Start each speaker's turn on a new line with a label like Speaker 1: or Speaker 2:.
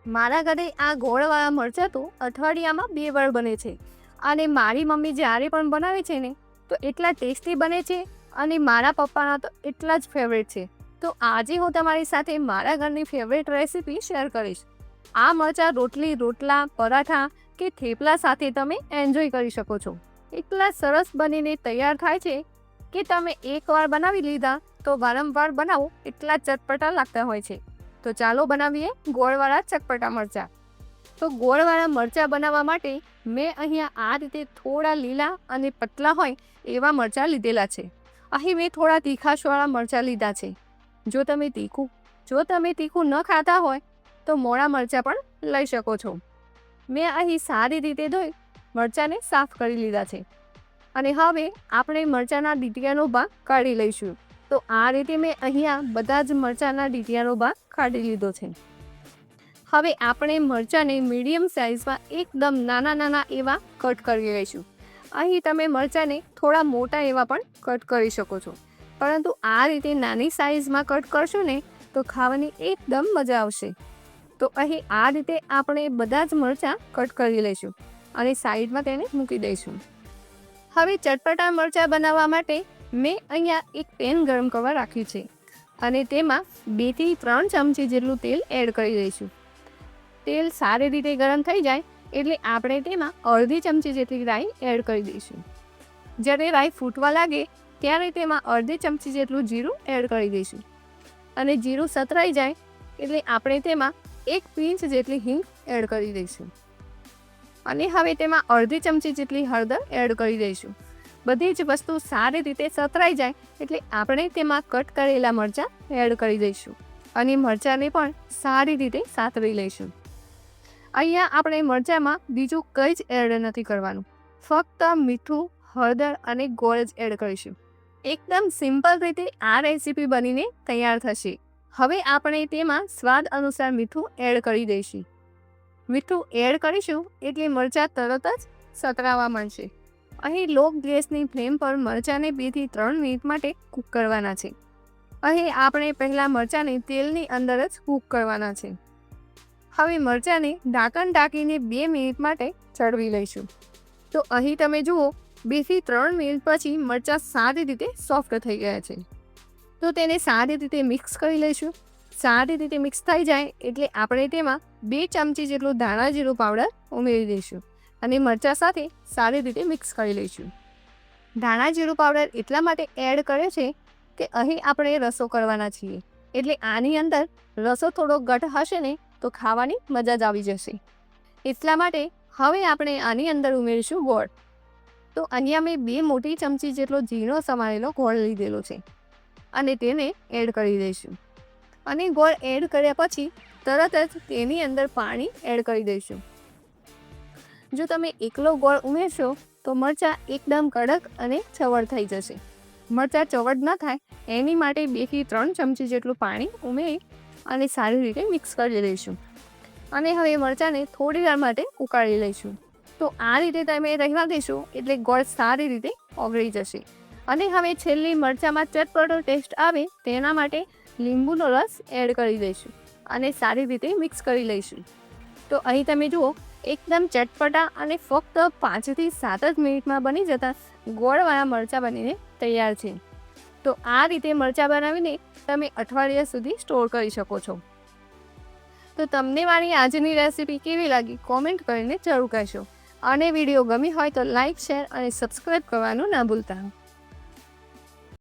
Speaker 1: મારા ઘરે આ ગોળવાળા મરચાં તો અઠવાડિયામાં 2 વાર બને છે અને મારી મમ્મી જ્યારે પણ બનાવે છે ને તો એટલા ટેસ્ટી બને છે અને મારા પપ્પાના તો એટલા જ ફેવરેટ છે. તો આજે હું તમારી સાથે મારા ઘરની ફેવરેટ રેસીપી શેર કરીશ. આ મરચાં રોટલી, રોટલા, પરાઠા કે થેપલા સાથે તમે એન્જોય કરી શકો છો. એટલા સરસ બનીને તૈયાર થાય છે કે તમે એકવાર બનાવી લીધા તો વારંવાર બનાવો એટલા ચટપટા લાગતા હોય છે. તો ચાલો બનાવીએ ગોળવાળા ચટપટા મરચાં. તો ગોળવાળા મરચાં બનાવવા માટે મેં અહીંયા આ રીતે થોડા લીલા અને પતલા હોય એવા મરચાં લીધેલા છે. અહીં મેં થોડા તીખાશવાળા મરચાં લીધા છે. જો તમે તીખું ન ખાતા હોય તો મોળા મરચાં પણ લઈ શકો છો. મેં અહીં સારી રીતે ધોઈ મરચાંને સાફ કરી લીધા છે અને હવે આપણે મરચાંના ડીટીયાનો ભાગ કાઢી લઈશું. તો આ રીતે મેં અહીંયા બધા જ મરચાંના ડીટીયાનો ભાગ કાઢી લીધો છે. હવે આપણે મરચાંને મીડિયમ સાઇઝમાં એકદમ નાના નાના એવા કટ કરી લઈશું. અહીં તમે મરચાંને થોડા મોટા એવા પણ કટ કરી શકો છો, પરંતુ આ રીતે નાની સાઇઝમાં કટ કરશો ને તો ખાવાની એકદમ મજા આવશે. તો અહીં આ રીતે આપણે બધા જ મરચાં કટ કરી લઈશું અને સાઈડમાં તેને મૂકી દઈશું. હવે ચટપટા મરચાં બનાવવા માટે મેં અહીંયા એક પેન ગરમ કરવા રાખ્યું છે અને તેમાં 2 થી 3 ચમચી જેટલું તેલ એડ કરી દઈશું. તેલ સારી રીતે ગરમ થઈ જાય એટલે આપણે તેમાં અડધી ચમચી જેટલી રાઈ એડ કરી દઈશું. જ્યારે રાઈ ફૂટવા લાગે ત્યારે તેમાં અડધી ચમચી જેટલું જીરું એડ કરી દઈશું અને જીરું સતરાઈ જાય એટલે આપણે તેમાં 1 પિંચ જેટલી હિંગ એડ કરી દઈશું અને હવે તેમાં અડધી ચમચી જેટલી હળદર એડ કરી દઈશું. બધી જ વસ્તુ સારી રીતે સતરાઈ જાય એટલે આપણે તેમાં કટ કરેલા મરચાં એડ કરી દઈશું અને મરચાંને પણ સારી રીતે સાતરી લઈશું. અહીંયા આપણે મરચાંમાં બીજું કંઈ જ એડ નથી કરવાનું, ફક્ત મીઠું, હળદર અને ગોળ જ એડ કરીશું. એકદમ સિમ્પલ રીતે આ રેસીપી બનીને તૈયાર થશે. હવે આપણે તેમાં સ્વાદ અનુસાર મીઠું એડ કરી દઈશું. મીઠું એડ કરીશું એટલે મરચાં તરત જ સતરાવા માંડશે. અહીં લો ગેસની ફ્લેમ પર મરચાંને 2 થી 3 મિનિટ માટે કૂક કરવાના છે. અહીં આપણે પહેલાં મરચાંને તેલની અંદર જ કૂક કરવાના છે. હવે મરચાંને ઢાંકણ ઢાંકીને 2 મિનિટ માટે ચડવી લઈશું. તો અહીં તમે જુઓ 2 થી 3 મિનિટ પછી મરચાં સારી રીતે સોફ્ટ થઈ ગયા છે. તો તેને સારી રીતે મિક્સ કરી લઈશું. સારી રીતે મિક્સ થઈ જાય એટલે આપણે તેમાં 2 ચમચી જેટલું ધાણા જીરું પાવડર ઉમેરી દઈશું અને મરચાં સાથે સારી રીતે મિક્સ કરી લઈશું. ધાણા જીરું પાવડર એટલા માટે એડ કર્યો છે કે અહીં આપણે રસો કરવાના છીએ એટલે આની અંદર રસો થોડો ઘટ હશે ને તો ખાવાની મજા જ આવી જશે. એટલા માટે હવે આપણે આની અંદર ઉમેરીશું ગોળ. તો અહીંયા મેં 2 મોટી ચમચી જેટલો ઝીણો સમારેલો ગોળ લીધેલો છે અને તેને એડ કરી દઈશું અને ગોળ એડ કર્યા પછી તરત જ તેની અંદર પાણી એડ કરી દઈશું. જો તમે એકલો ગોળ ઉમેરશો તો મરચાં એકદમ કડક અને ચવડ થઈ જશે. મરચાં ચવડ ન થાય એની માટે 2 થી 3 ચમચી જેટલું પાણી ઉમેરી અને સારી રીતે મિક્સ કરી લઈશું અને હવે મરચાંને થોડી વાર માટે ઉકાળી લઈશું. તો આ રીતે તમે રહેવા દેશો એટલે ગોળ સારી રીતે ઓગળી જશે અને હવે છેલ્લી મરચાંમાં ચટપટો ટેસ્ટ આવે તેના માટે લીંબુનો રસ એડ કરી દઈશું અને સારી રીતે મિક્સ કરી લઈશું. તો અહીં તમે જુઓ એકદમ ચટપટા અને ફક્ત 5 થી 7 જ મિનિટમાં બની જતા ગોળવાળા મરચાં બનીને તૈયાર છે. તો આ રીતે મરચાં બનાવીને તમે અઠવાડિયા સુધી સ્ટોર કરી શકો છો. તો તમને મારી આજની રેસીપી કેવી લાગી કોમેન્ટ કરીને જરૂર કહેશો અને વિડીયો ગમી હોય તો લાઇક, શેર અને સબસ્ક્રાઈબ કરવાનું ના ભૂલતા.